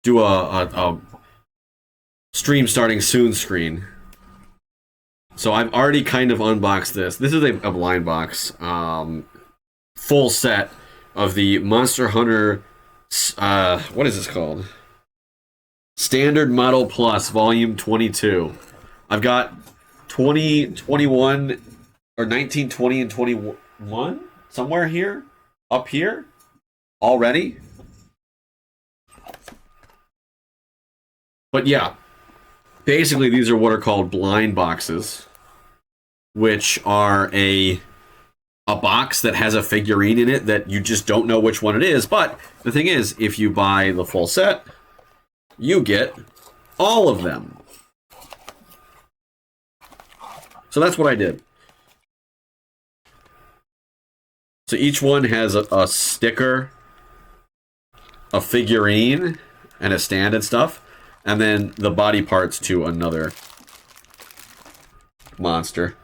do a stream starting soon screen. So I've already kind of unboxed this. This is a blind box, full set of the Monster Hunter. What is this called? Standard Model Plus, Volume 22. I've got 20, 21, or 19, 20, and 21 somewhere here, up here, already. But yeah, basically these are what are called blind boxes, which are a box that has a figurine in it that you just don't know which one it is. But the thing is, if you buy the full set, you get all of them. So that's what I did. So each one has a sticker, a figurine, and a stand and stuff, and then the body parts to another monster.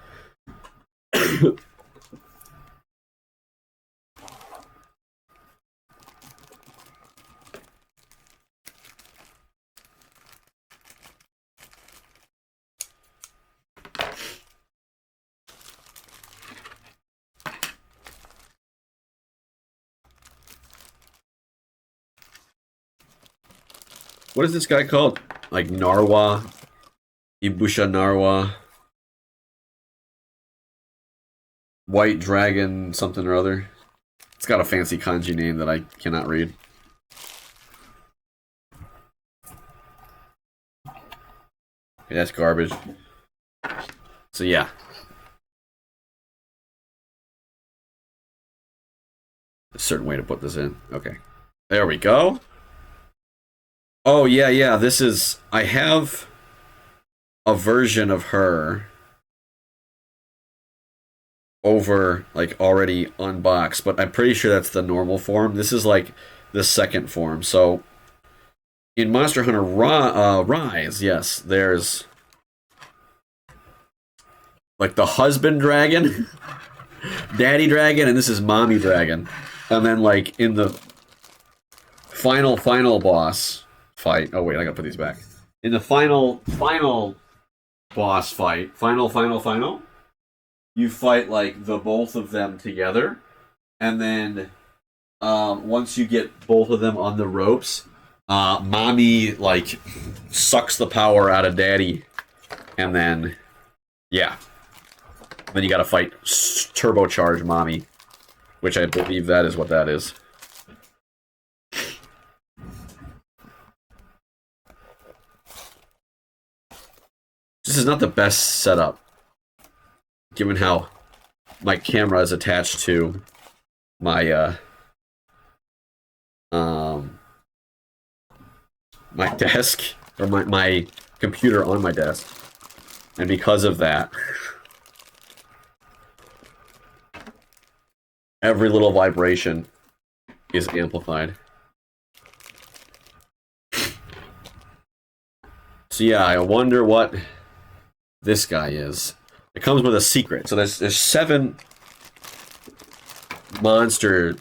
What is this guy called? Like Narwa, Ibusha Narwa, White Dragon, something or other. It's got a fancy kanji name that I cannot read. Okay, that's garbage. So yeah. A certain way to put this in. Okay. There we go. Oh, yeah, yeah. This is... I have a version of her over, like, already unboxed, but I'm pretty sure that's the normal form. This is, like, the second form. So, in Monster Hunter Rise, yes, there's, like, the husband dragon, daddy dragon, and this is mommy dragon. And then, like, in the final boss fight... Oh, wait, I gotta put these back. In the final boss fight, final, you fight, like, the both of them together. And then, once you get both of them on the ropes, mommy, like, sucks the power out of daddy. And then, yeah. Then you gotta fight turbocharge mommy, which I believe that is what that is. This is not the best setup, given how my camera is attached to my my desk, or my computer on my desk, and because of that, every little vibration is amplified. So yeah, I wonder what this guy is. It comes with a secret. So there's 7 monsters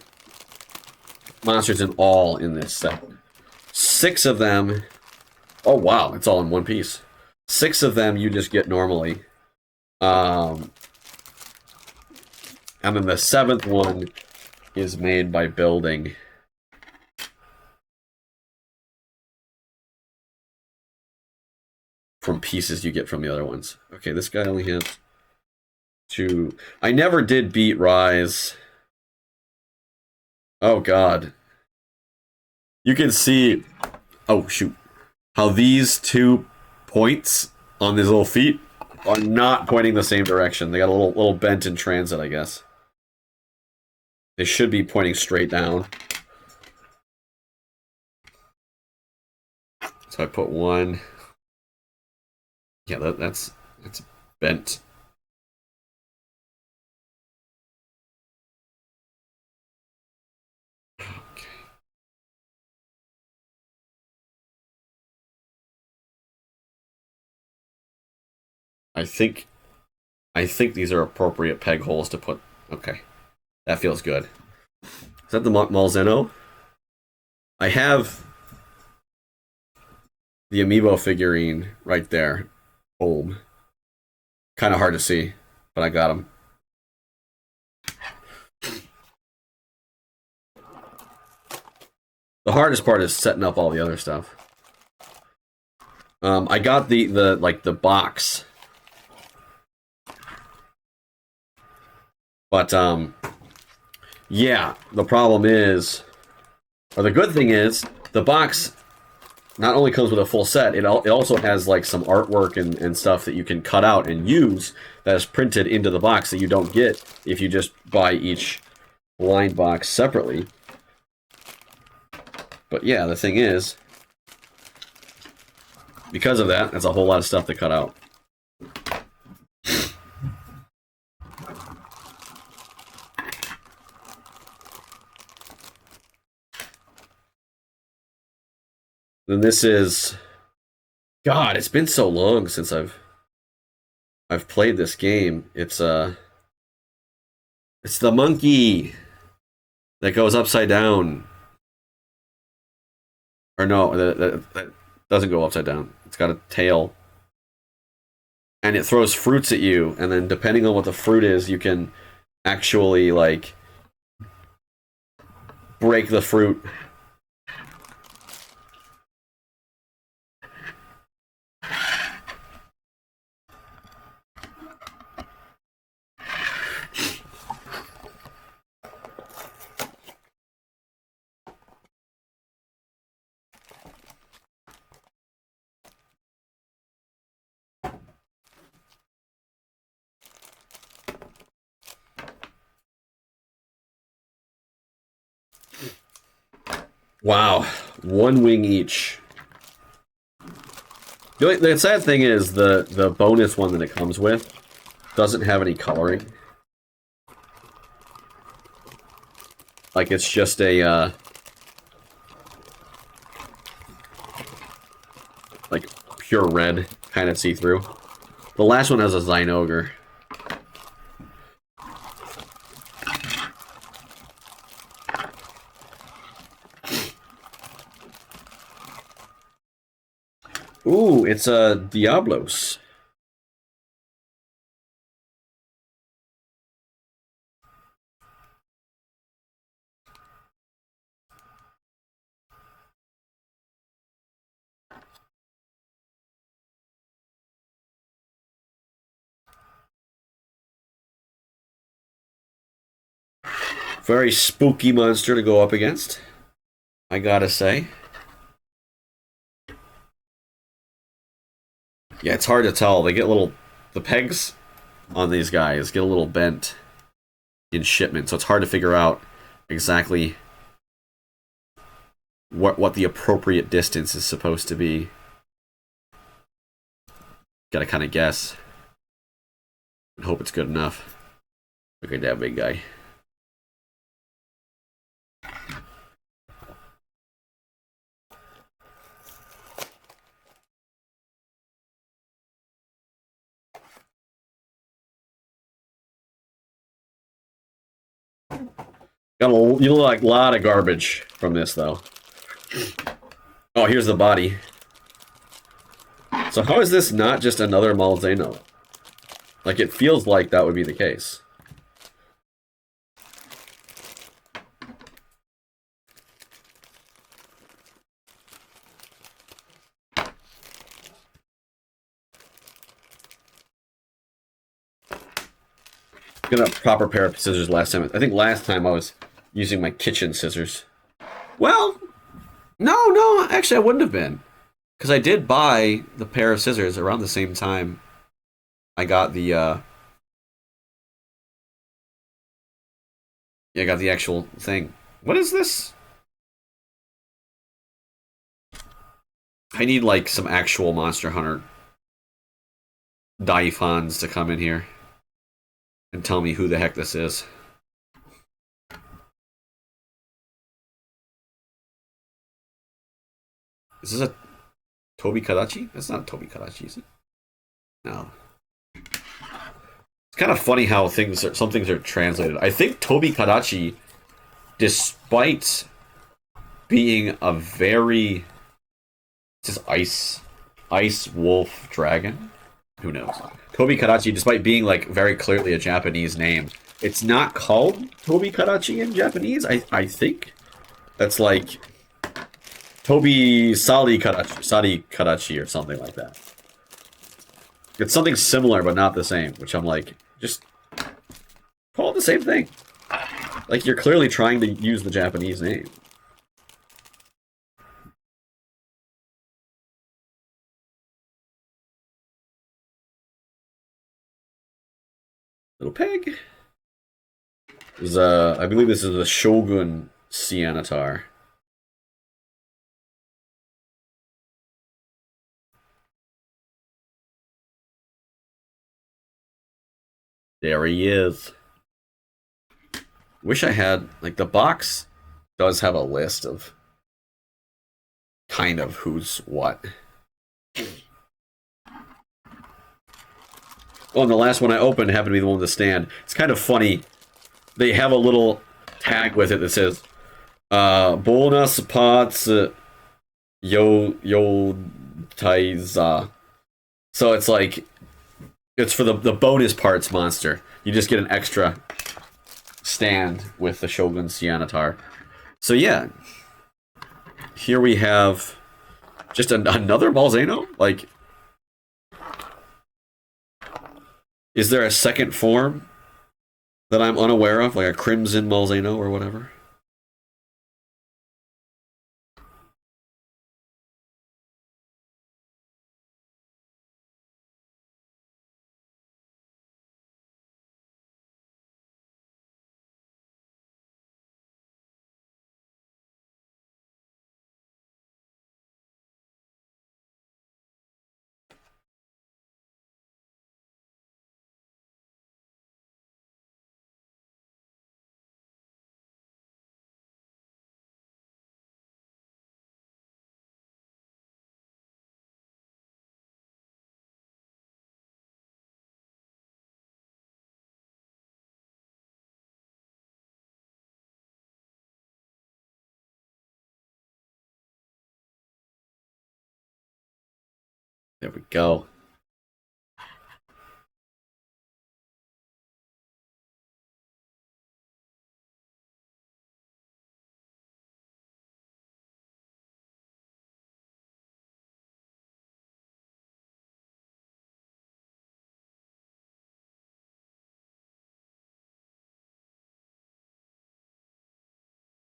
in all in this set. 6 of them... Oh wow, it's all in one piece. 6 of them you just get normally. And then the 7th one is made by building. From pieces you get from the other ones. Okay, this guy only has 2. I never did beat Rise. Oh god. You can see... Oh shoot. How these 2 points on these little feet are not pointing the same direction. They got a little bent in transit, I guess. They should be pointing straight down. So I put one... Yeah, that's bent. Okay. I think these are appropriate peg holes to put. Okay, that feels good. Is that the Malzeno? I have the amiibo figurine right there. Boom. Kind of hard to see, but I got him. The hardest part is setting up all the other stuff. I got the box, but yeah. The problem is, or the good thing is, the box not only comes with a full set, it also has like some artwork and stuff that you can cut out and use that is printed into the box that you don't get if you just buy each line box separately. But yeah, the thing is, because of that, that's a whole lot of stuff to cut out. Then this is, God, it's been so long since I've played this game. It's the monkey that goes upside down. Or no, that doesn't go upside down. It's got a tail. And it throws fruits at you, and then depending on what the fruit is, you can actually, like, break the fruit. Wow, one wing each. The sad thing is the bonus one that it comes with doesn't have any coloring. Like, it's just a like pure red, kind of see-through. The last one has a Zynoger. Ooh, it's a Diablos. Very spooky monster to go up against, I gotta say. Yeah, it's hard to tell. They get the pegs on these guys get a little bent in shipment, so it's hard to figure out exactly what the appropriate distance is supposed to be. Gotta kind of guess and hope it's good enough. Look at that big guy. You look like a lot of garbage from this, though. Oh, here's the body. So how is this not just another Malzeno? Like, it feels like that would be the case. Got a proper pair of scissors last time. I think last time I was using my kitchen scissors. Well, no, actually I wouldn't have been. Because I did buy the pair of scissors around the same time I got the, yeah, I got the actual thing. What is this? I need, like, some actual Monster Hunter Daifans to come in here and tell me who the heck this is. Is this a Tobi Kadachi? That's not Tobi Kadachi, is it? No. It's kind of funny how some things are translated. I think Tobi Kadachi, despite being a very Just Ice Wolf Dragon? Who knows? Tobi Kadachi, despite being like very clearly a Japanese name, it's not called Tobi Kadachi in Japanese, I think. That's like Tobi Sadi Kadachi or something like that. It's something similar but not the same, which I'm like, just call it the same thing. Like, you're clearly trying to use the Japanese name. Little pig. Is I believe this is the Shogun Cianatar. There he is. Wish I had, like, the box does have a list of kind of who's what. Oh, and the last one I opened happened to be the one with the stand. It's kind of funny. They have a little tag with it that says, bonus parts yo taiza. So it's like, it's for the bonus parts monster. You just get an extra stand with the Shogun Cianatar. So yeah, here we have just another Malzeno? Like, is there a second form that I'm unaware of? Like a Crimson Malzeno or whatever? There we go. I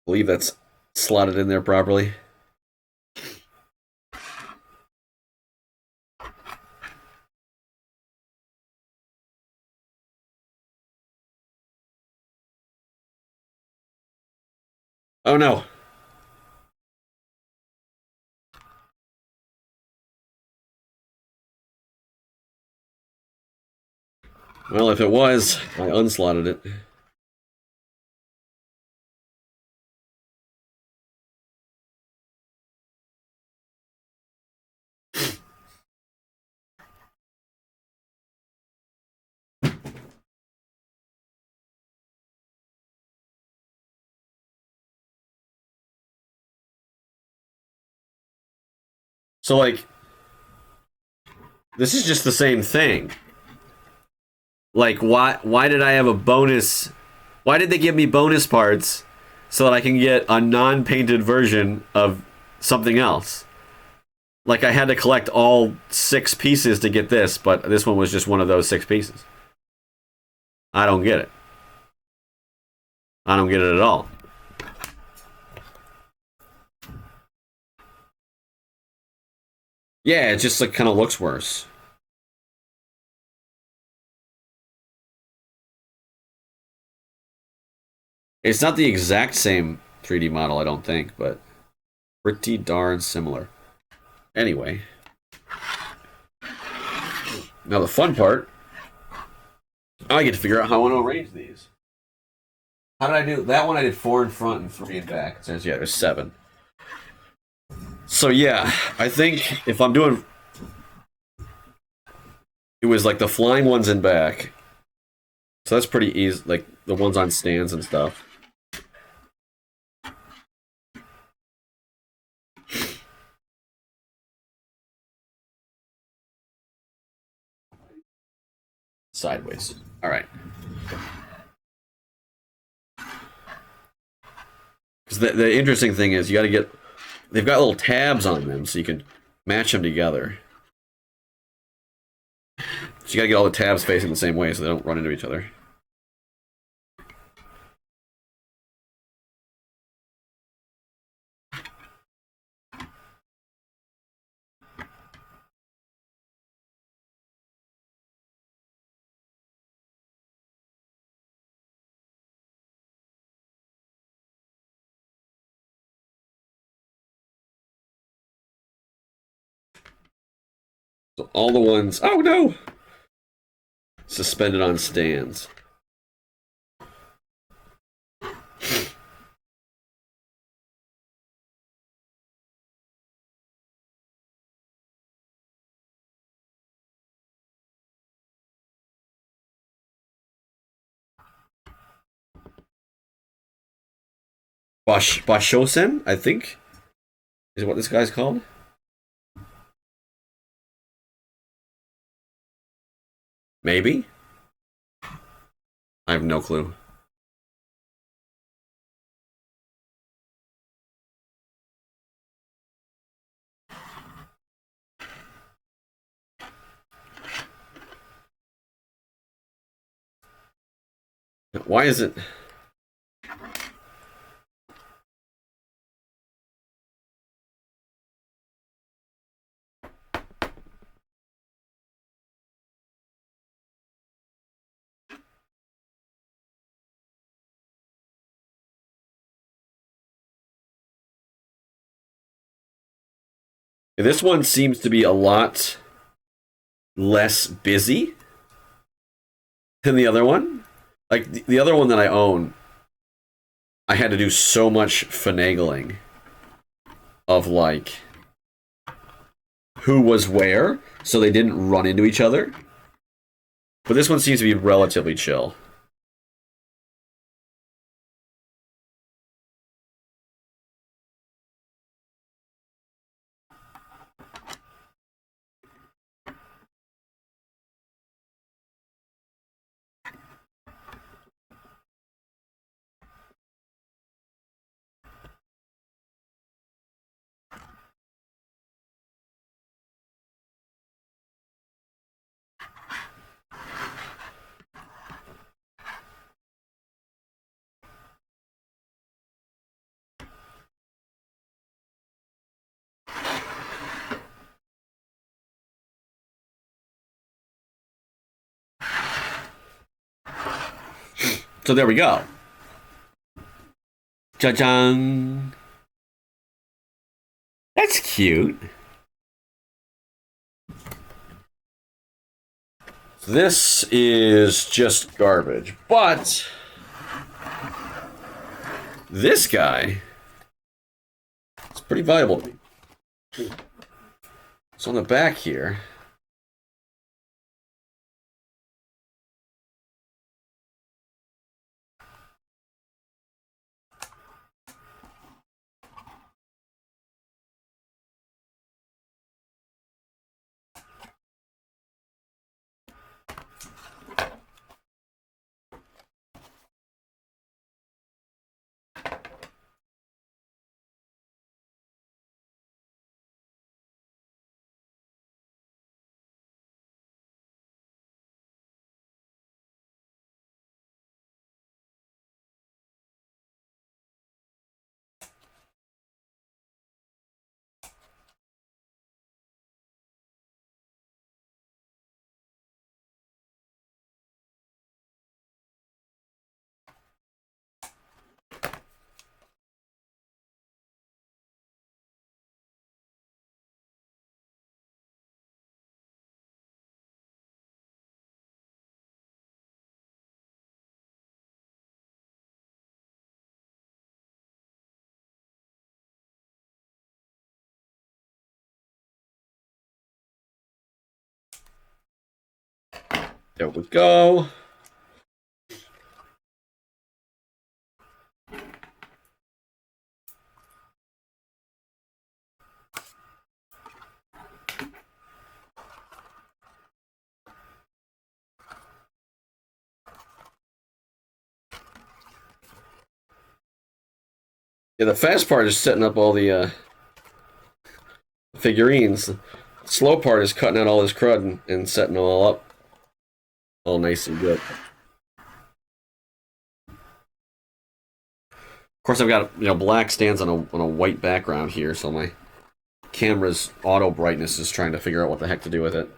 believe that's slotted in there properly. Oh no. Well, if it was, I unslotted it. So, like, this is just the same thing. Like, why did I have a bonus? Why did they give me bonus parts so that I can get a non-painted version of something else? Like, I had to collect all 6 pieces to get this, but this one was just one of those 6 pieces. I don't get it. I don't get it at all. Yeah, it just like kind of looks worse. It's not the exact same 3D model, I don't think, but pretty darn similar. Anyway. Now the fun part, I get to figure out how I want to arrange these. How did I do? That one I did 4 in front and 3 in back. It says, yeah, there's 7. So yeah, I think if I'm doing... It was like the flying ones in back. So that's pretty easy, like the ones on stands and stuff. sideways. All right. Because the interesting thing is you got to get, they've got little tabs on them so you can match them together. So you got to get all the tabs facing the same way so they don't run into each other. So all the ones, oh no! Suspended on stands. Bashosen, I think, is what this guy's called. Maybe? I have no clue. Why is it... This one seems to be a lot less busy than the other one. Like, the other one that I own, I had to do so much finagling of, like, who was where, so they didn't run into each other. But this one seems to be relatively chill. So there we go. Cha-chang. That's cute. This is just garbage, but this guy is pretty valuable to me. So on the back here, there we go. Yeah, the fast part is setting up all the figurines. The slow part is cutting out all this crud and setting it all up. All nice and good. Of course, I've got black stands on a white background here, so my camera's auto brightness is trying to figure out what the heck to do with it.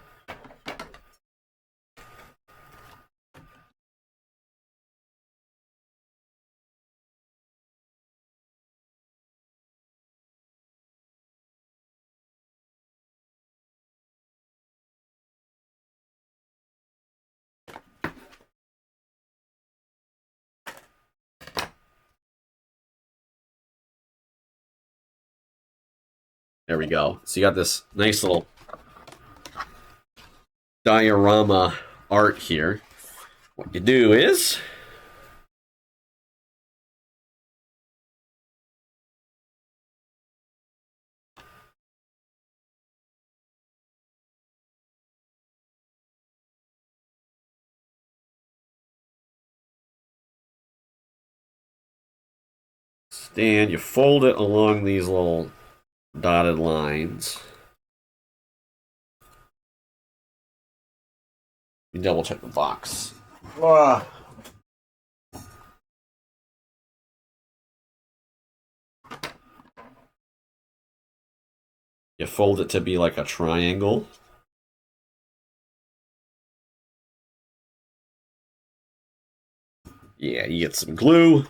There we go. So you got this nice little diorama art here. What you do is stand, you fold it along these little dotted lines. You double check the box. You fold it to be like a triangle. Yeah, you get some glue.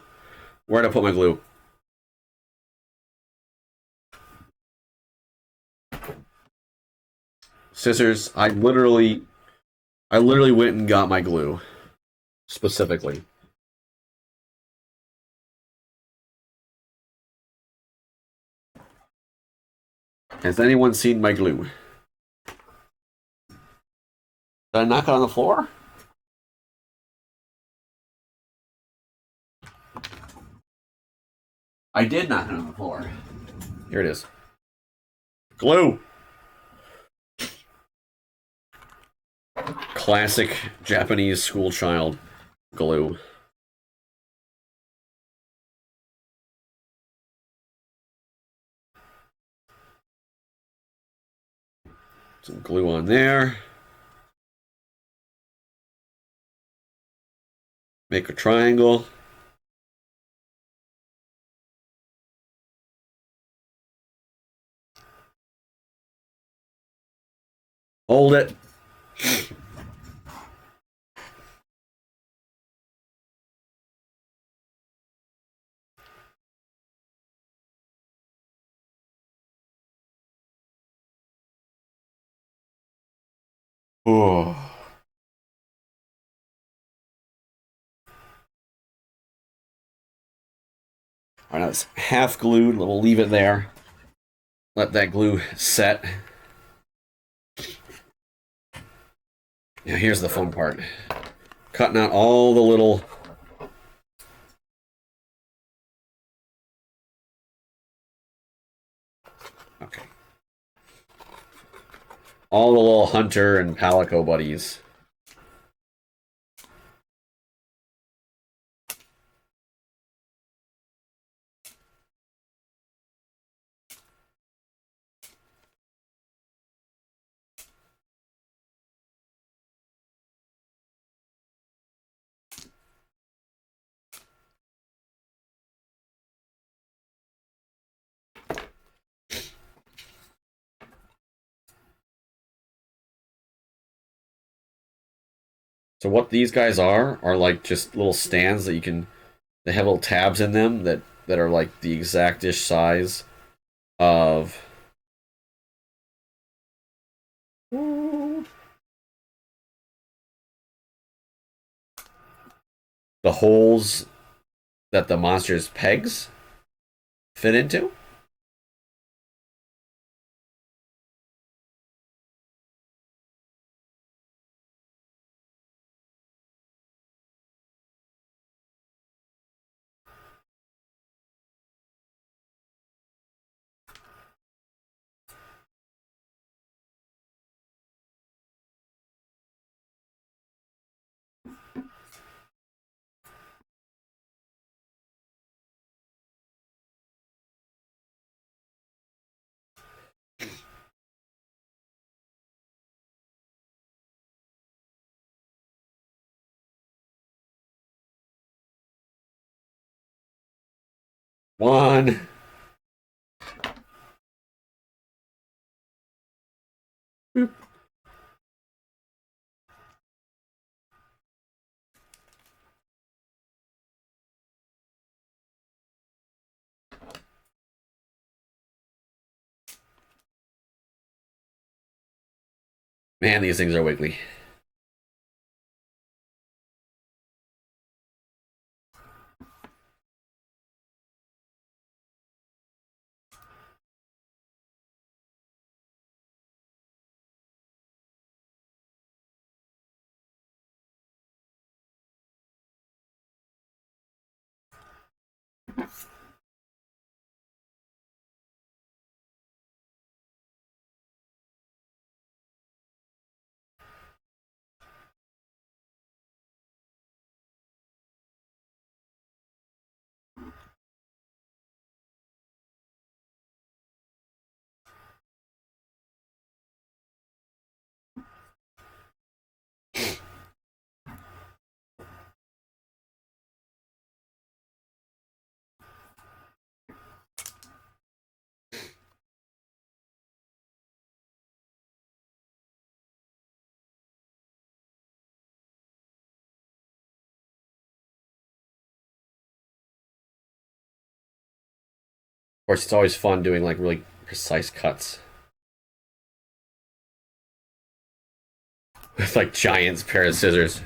Where'd I put my glue? Scissors. I literally went and got my glue. Specifically. Has anyone seen my glue? Did I knock it on the floor? I did knock it on the floor. Here it is. Glue. Classic Japanese school child glue. Some glue on there. Make a triangle. Hold it. Oh. All right, now it's half glued. We'll leave it there. Let that glue set. Now here's the fun part. Cutting out all the little okay. All the little Hunter and Palico buddies. So what these guys are like just little stands that you can. They have little tabs in them that are like the exactish size of the holes that the monster's pegs fit into. One. Boop. Man, these things are wiggly. Of course, it's always fun doing like really precise cuts with like giant pair of scissors.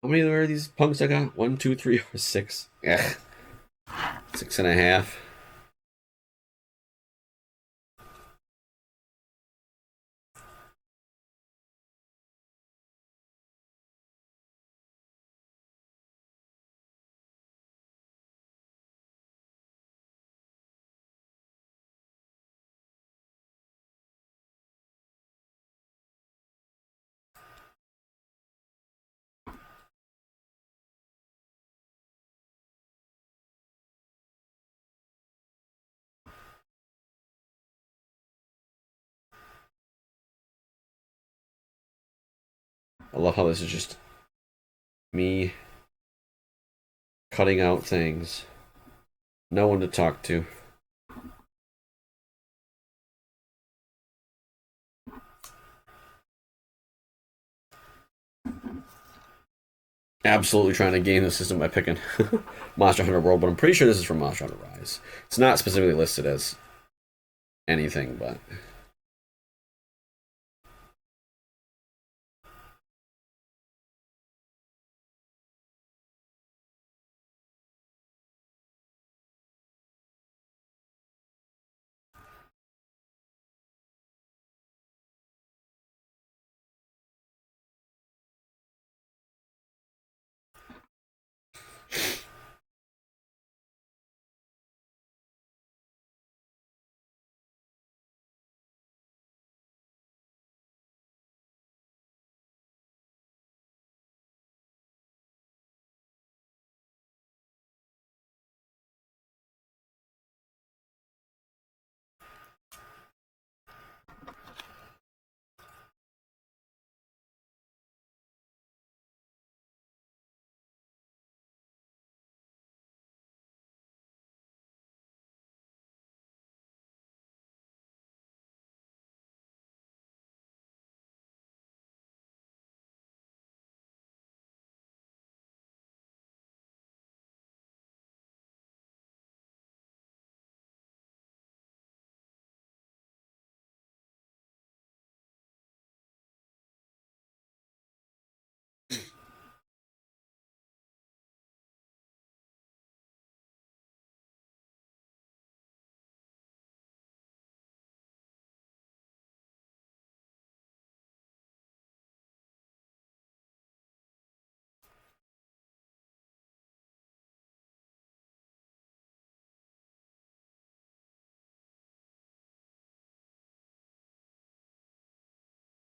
How many are these punks I got? 1, 2, 3, or 6? Yeah, 6.5. I love how this is just me cutting out things. No one to talk to. Absolutely trying to game the system by picking Monster Hunter World, but I'm pretty sure this is from Monster Hunter Rise. It's not specifically listed as anything, but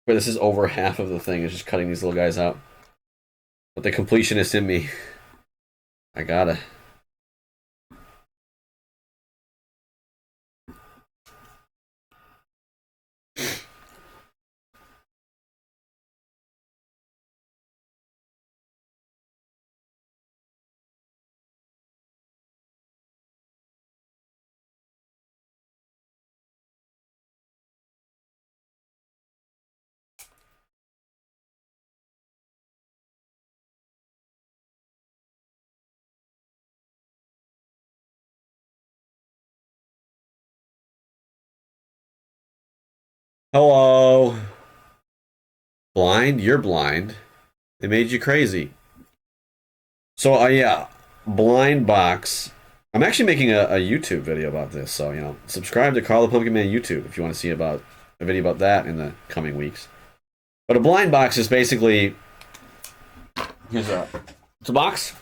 But this is over half of the thing. It's just cutting these little guys out. But the completionist in me, I gotta. Hello. Blind? You're blind. They made you crazy. So, yeah, Blind Box. I'm actually making a YouTube video about this, so, you know, subscribe to Carl the Pumpkin Man YouTube if you want to see about a video about that in the coming weeks. But a blind box is basically... It's a box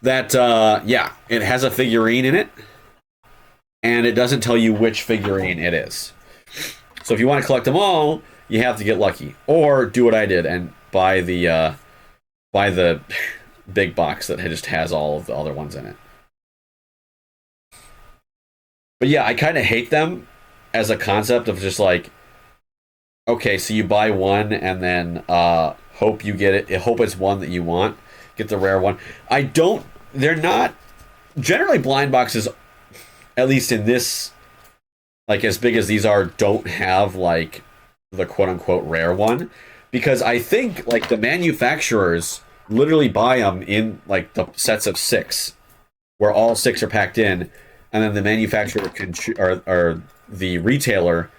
that, yeah, it has a figurine in it, and it doesn't tell you which figurine it is. So if you want to collect them all, you have to get lucky, or do what I did and buy the big box that just has all of the other ones in it. But yeah, I kind of hate them as a concept of just like, okay, so you buy one and then hope you get it. Hope it's one that you want. Get the rare one. They're not generally blind boxes. At least in this, like as big as these are, don't have like the quote unquote rare one, because I think like the manufacturers literally buy them in like the sets of 6, where all 6 are packed in, and then the manufacturer can or the retailer.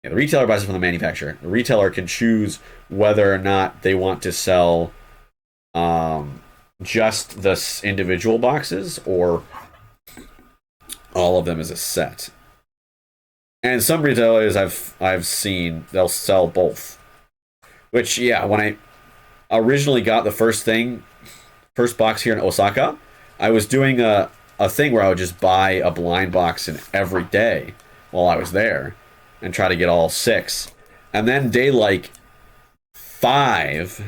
Yeah, the retailer buys it from the manufacturer. The retailer can choose whether or not they want to sell just the individual boxes or all of them as a set. And some retailers I've seen, they'll sell both. Which, yeah, when I originally got the first box here in Osaka, I was doing a thing where I would just buy a blind box in every day while I was there and try to get all 6. And then day like 5,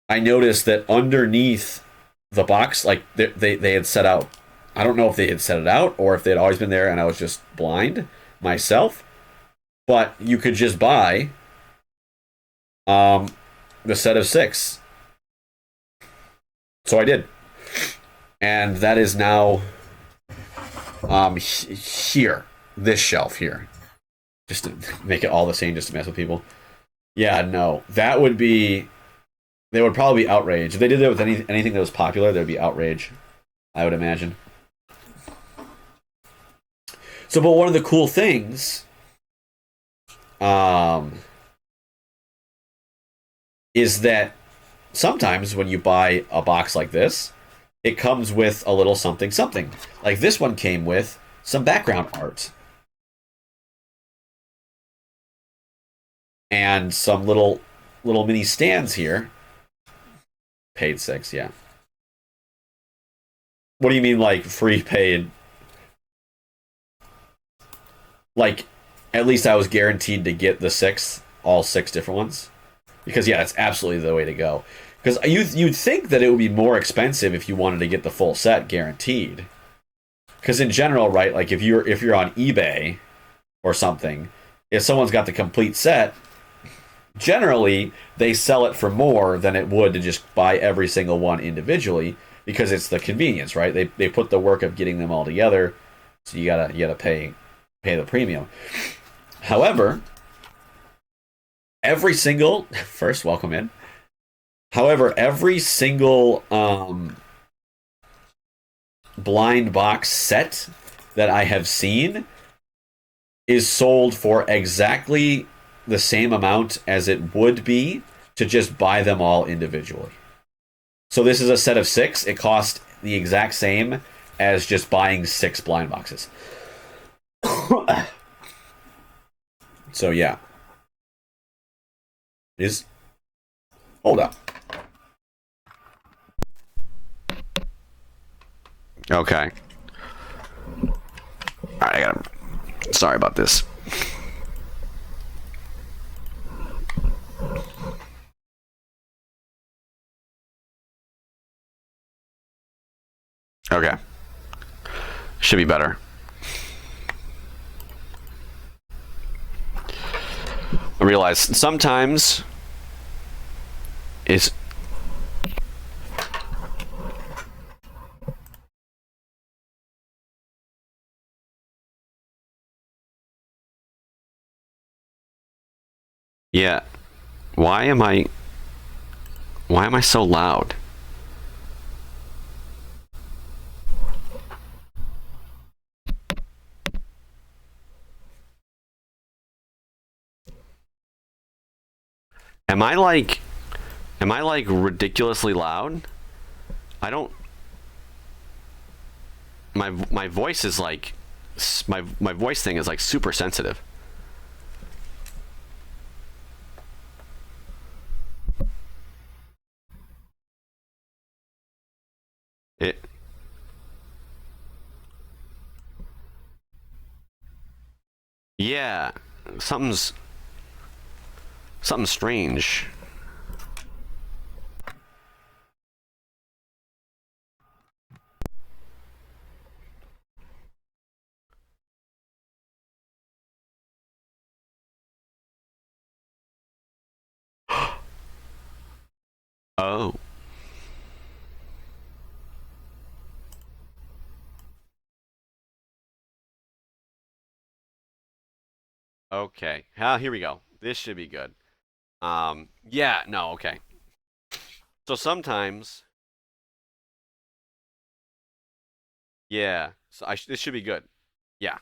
I noticed that underneath the box, like they had set out, I don't know if they had set it out or if they had always been there and I was just blind myself, but you could just buy the set of 6. So I did. And that is now here. This shelf here. Just to make it all the same, just to mess with people. Yeah, no. That would be... They would probably be outraged. If they did that with anything that was popular, there would be outrage, I would imagine. So, but one of the cool things is that sometimes when you buy a box like this, it comes with a little something something. Like this one came with some background art. And some little mini stands here. Paid 6, yeah. What do you mean, like, free paid? Like, at least I was guaranteed to get the 6, all 6 different ones. Because, yeah, that's absolutely the way to go. Because you'd think that it would be more expensive if you wanted to get the full set guaranteed. Because in general, right, like, if you're on eBay or something, if someone's got the complete set, generally, they sell it for more than it would to just buy every single one individually, because it's the convenience, right? They put the work of getting them all together, so you gotta pay the premium. However, every single first welcome in. However, every single blind box set that I have seen is sold for exactly the same amount as it would be to just buy them all individually. So this is a set of 6. It cost the exact same as just buying 6 blind boxes. So yeah. Hold up. Okay. Alright, I gotta Sorry about this. Okay. Should be better. I realize sometimes is yeah. Why am I so loud? Am I like ridiculously loud? I don't my voice is like my voice thing is like super sensitive. It yeah, something's strange. Oh. Okay. Here we go. This should be good. Yeah, no, okay. So sometimes, yeah. So this should be good. Yeah.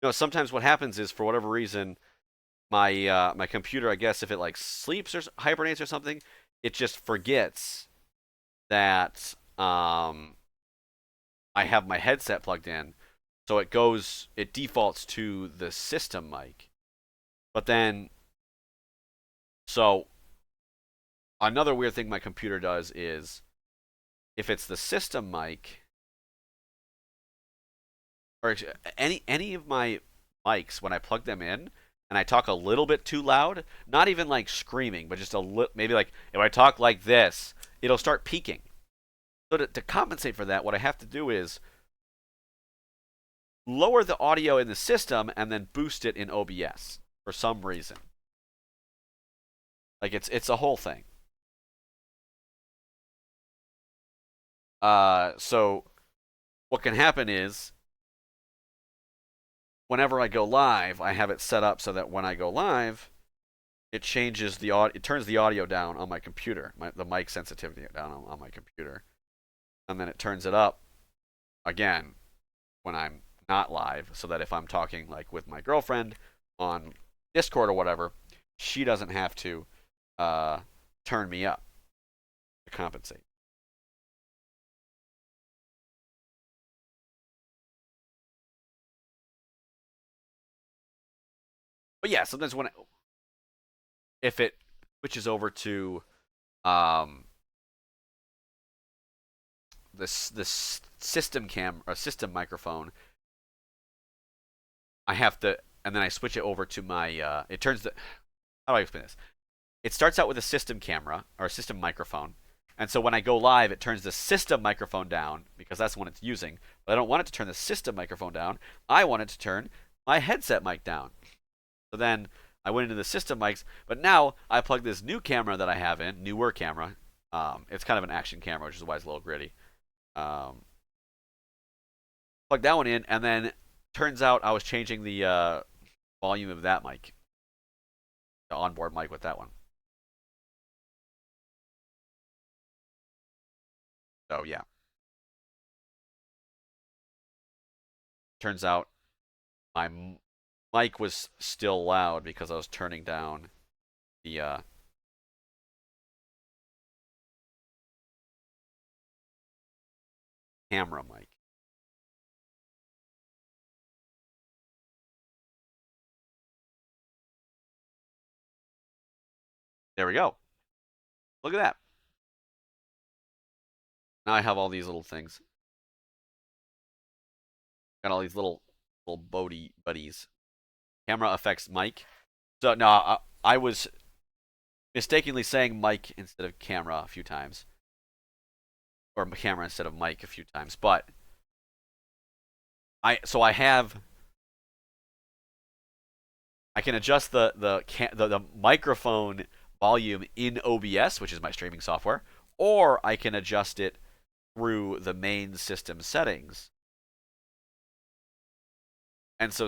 No, sometimes what happens is for whatever reason, my computer, I guess if it like sleeps or hibernates or something, it just forgets that I have my headset plugged in. So it defaults to the system mic. But then so another weird thing my computer does is if it's the system mic or any of my mics when I plug them in and I talk a little bit too loud, not even like screaming, but just a little, maybe like if I talk like this, it'll start peaking. So to compensate for that, what I have to do is lower the audio in the system and then boost it in OBS for some reason. Like it's a whole thing. So what can happen is whenever I go live, I have it set up so that when I go live, it changes the audio. It turns the audio down on my computer, the mic sensitivity down on my computer, and then it turns it up again when I'm not live, so that if I'm talking like with my girlfriend on Discord or whatever, she doesn't have to uh, turn me up to compensate. But yeah, sometimes if it switches over to um, this system cam or system microphone, I have to, and then I switch it over to my. It turns the. How do I explain this? It starts out with a system camera or a system microphone, and so when I go live, it turns the system microphone down because that's the one it's using. But I don't want it to turn the system microphone down. I want it to turn my headset mic down. So then I went into the system mics, but now I plug this new camera that I have in, newer camera. It's kind of an action camera, which is why it's a little gritty. Um, plug that one in, and then turns out I was changing the volume of that mic, the onboard mic with that one. So yeah, turns out my mic was still loud because I was turning down the camera mic. There we go. Look at that. Now I have all these little things. Got all these little buddies. camera affects mic. So no, I was mistakenly saying mic instead of camera a few times, or camera instead of mic a few times. But I have I can adjust the microphone volume in OBS, which is my streaming software, or I can adjust it through the main system settings. And so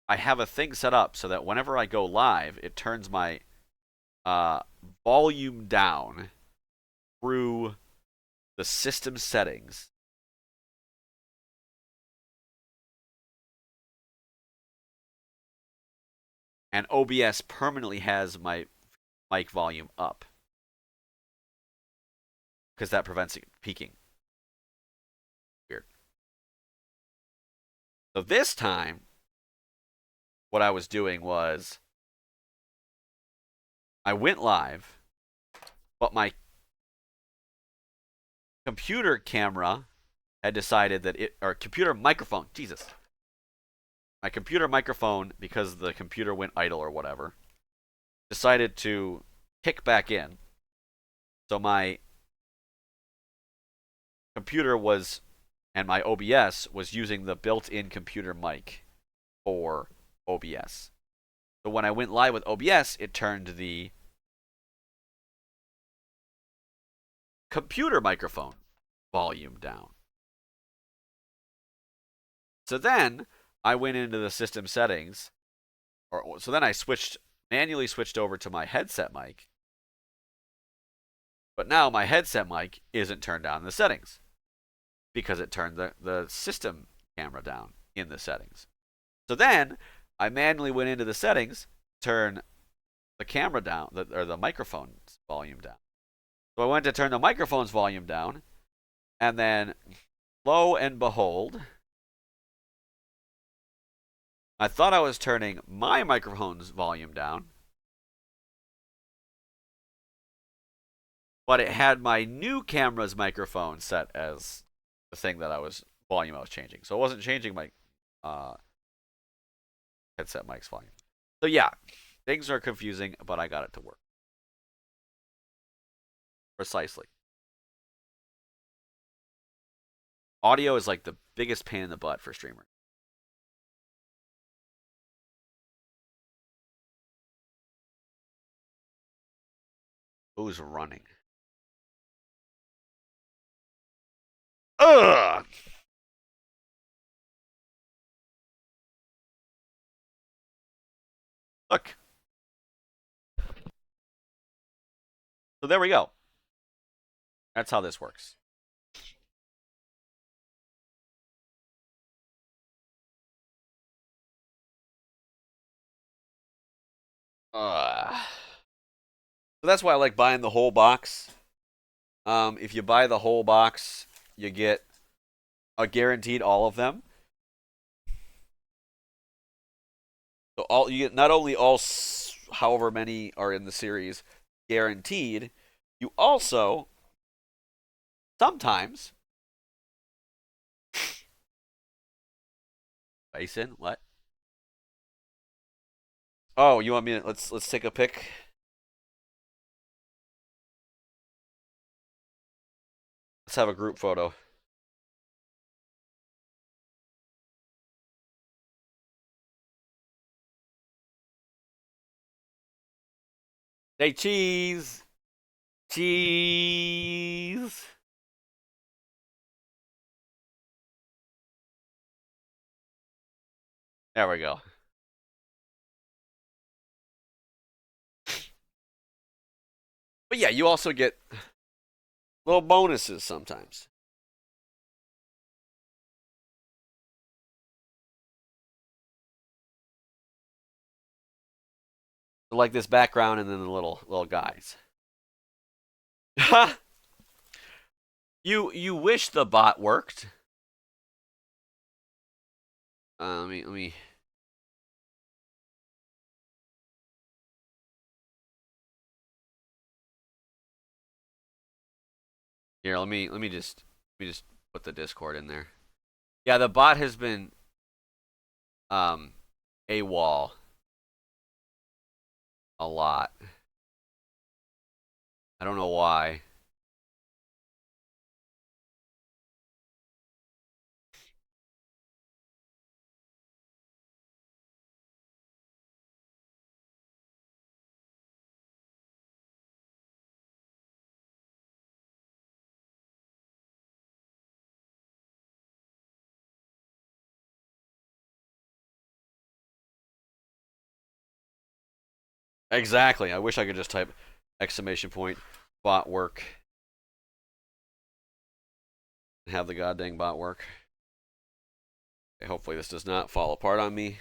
I have a thing set up so that whenever I go live, it turns my volume down through the system settings. And OBS permanently has my mic volume up because that prevents it peaking. Weird. So this time, what I was doing was I went live, but my computer camera had decided that or computer microphone, Jesus. My computer microphone, because the computer went idle or whatever, decided to kick back in. So my computer was, and my OBS was using the built-in computer mic for OBS. So when I went live with OBS, it turned the computer microphone volume down. So then I went into the system settings, so then I manually switched over to my headset mic. But now my headset mic isn't turned down in the settings because it turned the system camera down in the settings. So then I manually went into the settings, turn the camera down, or the microphone's volume down. So I went to turn the microphone's volume down, and then lo and behold, I thought I was turning my microphone's volume down, but it had my new camera's microphone set as the thing that volume I was changing. So it wasn't changing my headset mic's volume. So yeah, things are confusing, but I got it to work. Precisely. Audio is like the biggest pain in the butt for streamers. Who's running? Ugh! Look. So there we go. That's how this works. So that's why I like buying the whole box. If you buy the whole box, you get guaranteed all of them. So you get not only all however many are in the series guaranteed, you also sometimes Bison, what? Oh, you want me to let's take a pic. Let's have a group photo. Hey, cheese. Cheese. There we go. But yeah, you also get little bonuses sometimes. Like this background and then the little guys. you wish the bot worked. Let me. Here, let me just put the Discord in there. Yeah, the bot has been um a wall a lot. I don't know why. Exactly. I wish I could just type exclamation point bot work and have the goddamn bot work. Okay, hopefully this does not fall apart on me.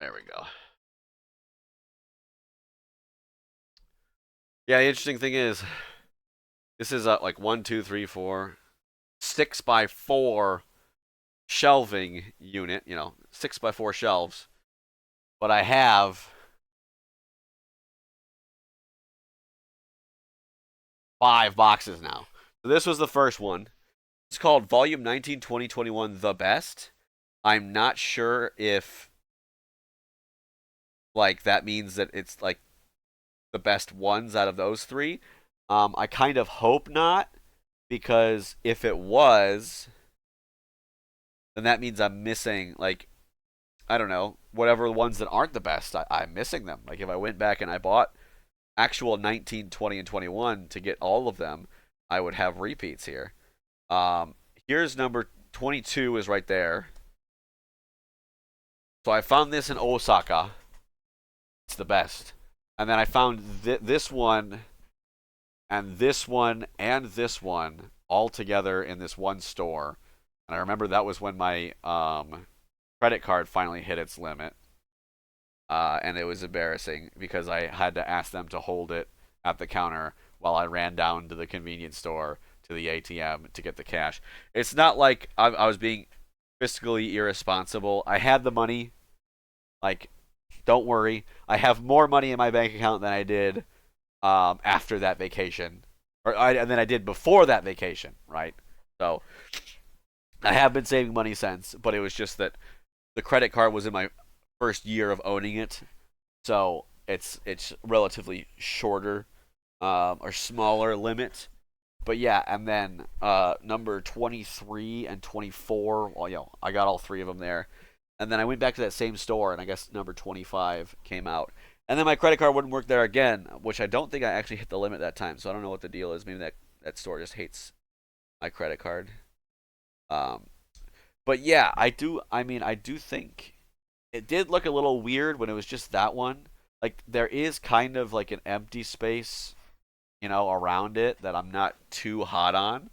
There we go. Yeah, the interesting thing is, this is like 1, 2, 3, 4, 6x4 shelving unit. 6x4 shelves. But I have 5 boxes now. So this was the first one. It's called Volume 19 2021 The Best. I'm not sure if like that means that it's like the best ones out of those 3. I kind of hope not, because if it was, then that means I'm missing, like, I don't know, whatever ones that aren't the best. I'm missing them. Like, if I went back and I bought actual 19, 20, and 21 to get all of them, I would have repeats here. Here's number 22 is right there. So I found this in Osaka. It's the best. And then I found this one and this one and this one all together in this one store. And I remember that was when my credit card finally hit its limit. And it was embarrassing because I had to ask them to hold it at the counter while I ran down to the convenience store to the ATM to get the cash. It's not like I was being fiscally irresponsible. I had the money. Like, don't worry. I have more money in my bank account than I did after that vacation, and then I did before that vacation, right? So I have been saving money since, but it was just that the credit card was in my first year of owning it, so it's relatively shorter or smaller limit. But yeah, and then number 23 and 24, well, I got all 3 of them there. And then I went back to that same store, and I guess number 25 came out. And then my credit card wouldn't work there again, which I don't think I actually hit the limit that time. So I don't know what the deal is. Maybe that store just hates my credit card. Um, but yeah, I do. I mean, I do think it did look a little weird when it was just that one. Like, there is kind of like an empty space, around it that I'm not too hot on.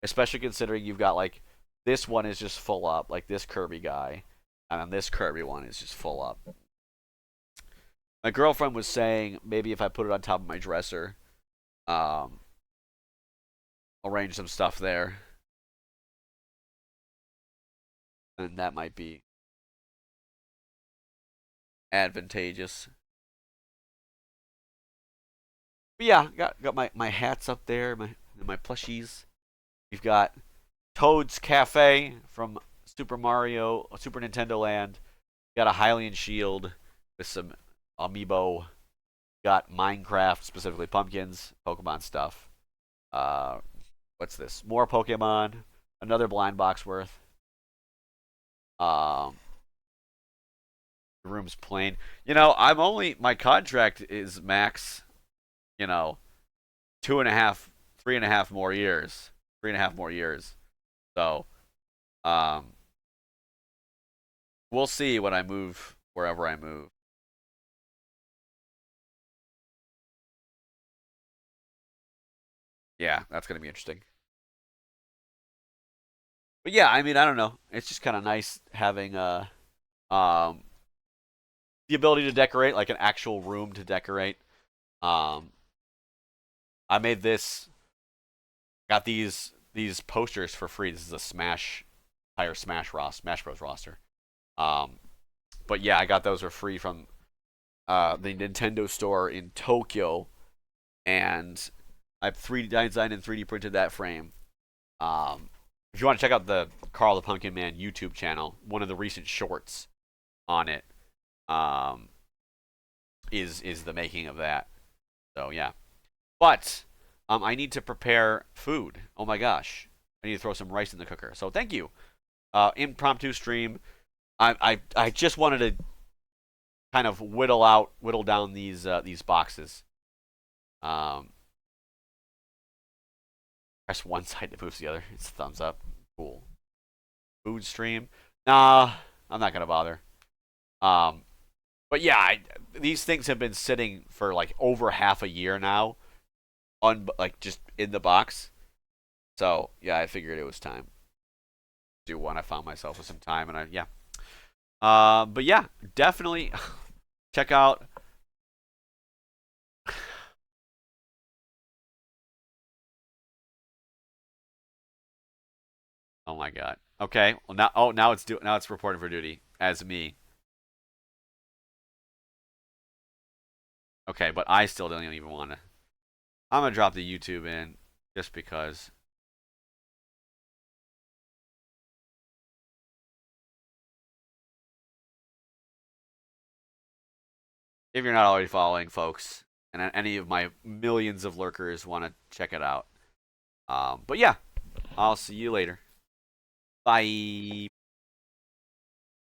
Especially considering you've got, like, this one is just full up, like this Kirby guy, and then this Kirby one is just full up. My girlfriend was saying maybe if I put it on top of my dresser, um, arrange some stuff there, and that might be advantageous. But yeah, got my hats up there, my plushies. We've got Toad's Cafe from Super Mario, Super Nintendo Land. Got a Hylian shield with some amiibo. Got Minecraft, specifically pumpkins, Pokemon stuff. Uh, what's this? More Pokemon. Another blind box worth. Um, the room's plain. My contract is max. 2.5, 3.5 more years. 3.5 more years. So, um, we'll see when I move wherever I move. Yeah, that's gonna be interesting. But yeah, I mean, I don't know. It's just kind of nice having um the ability to decorate, like an actual room to decorate. Um, I made this. Got these posters for free. This is a Smash Bros roster. Um, but yeah, I got those for free from the Nintendo store in Tokyo, and I've 3D designed and 3D printed that frame. If you want to check out the Carl the Pumpkin Man YouTube channel, one of the recent shorts on it is the making of that. So yeah, but I need to prepare food. Oh my gosh, I need to throw some rice in the cooker. So thank you. Impromptu stream. I just wanted to kind of whittle down these boxes. Press one side to move the other. It's thumbs up. Cool. Food stream. Nah, I'm not gonna bother. But yeah, these things have been sitting for like over half a year now, like just in the box. So yeah, I figured it was time. Do one. I found myself with some time, and yeah. But yeah, definitely check out. Oh my god. Okay. Well now it's reporting for duty as me. Okay, but I still don't even want to. I'm gonna drop the YouTube in just because. If you're not already following, folks, and any of my millions of lurkers want to check it out. But yeah, I'll see you later. Bye.